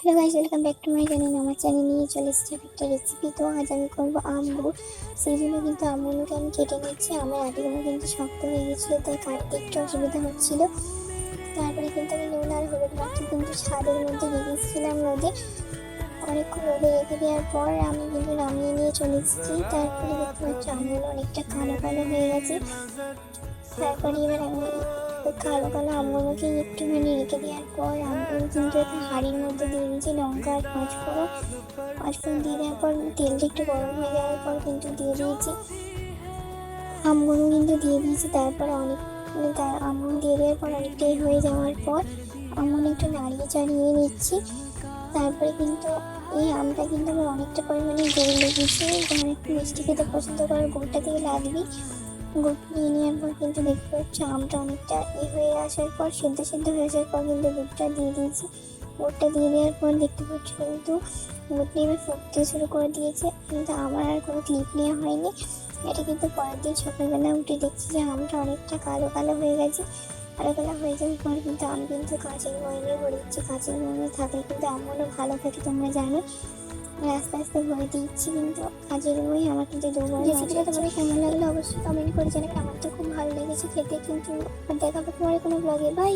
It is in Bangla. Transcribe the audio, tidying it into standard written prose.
Hello guys, welcome back to my channel. আমার চ্যানেল নিয়ে চলে এসেছে একটা রেসিপি। তো আজ আমি করবো আমগুড়। সেই জন্য কিন্তু আমগুলোকে আমি কেটে নিচ্ছি। আমার আটিগুলো কিন্তু শক্ত হয়ে গেছিলো, তাই কাটতে একটু অসুবিধা হচ্ছিলো। তারপরে কিন্তু আমি নুন আর হলুদ মাখিয়ে কিন্তু ছাদের মধ্যে রেখেছিলাম রোদে। অনেকক্ষণ রোদে রেখে দেওয়ার পর আমি কিন্তু নামিয়ে নিয়ে চলে এসেছি। তারপরে দেখতে পাচ্ছি আমগুলো অনেকটা কালো কালো হয়ে গেছে। তারপরে এবার আমি কালো কালো আমগুলোকে একটুখানি রেখে দেওয়ার পর আমগুলো কিন্তু একটা হাঁড়ির মধ্যে দিয়ে দিয়েছি লঙ্কা আর পাঁচফোড়ন দিয়ে দেওয়ার পর তেলটা একটু গরম হয়ে যাওয়ার পর কিন্তু দিয়ে দিয়েছি আমগুলো কিন্তু দিয়ে দিয়েছি। তারপরে আমগুলো দিয়ে দেওয়ার পর অনেকটাই হয়ে যাওয়ার পর আমগুলো একটু নাড়িয়ে চাড়িয়ে নিচ্ছি। তারপরে কিন্তু এই আমটা কিন্তু আমার অনেকটা পরিমাণে গুড় লেগেছে। যারা একটু মিষ্টি খেতে পছন্দ করে গুড়টা থেকে লাগবে। গুড় নিয়ে নেওয়ার পর কিন্তু দেখতে পাচ্ছি আমটা অনেকটা হয়ে আসার পর সেদ্ধ হয়ে আসার পর কিন্তু গুড়টা দিয়ে দিয়েছি। গুড়টা দিয়ে দেওয়ার পর দেখতে পাচ্ছি কিন্তু গুড়টা এবার ফুটতে শুরু করে দিয়েছে, কিন্তু আমার আর কোনো ক্লিপ নেওয়া হয়নি। এটা কিন্তু পরের দিন সকালবেলা উঠে দেখছি যে আমটা অনেকটা কালো কালো হয়ে গেছে। কালো কালো হয়ে যাওয়ার পর কিন্তু আমি কিন্তু কাঁচের বয়ামে ভরে দিচ্ছি। কাঁচের বয়ামে থাকলে কিন্তু আমগুলো ভালো থাকে, তোমরা জানো। আস্তে আস্তে ভরে দিচ্ছি কিন্তু কাজের বই। আমার কিন্তু দুবার রেসিপিটা তোমাদের কেমন লাগলো অবশ্যই কমেন্ট করে জানাবে। আমার তো খুব ভালো লেগেছে খেতে। কিন্তু দেখাবো তোমার কোনো ব্লগে। বাই।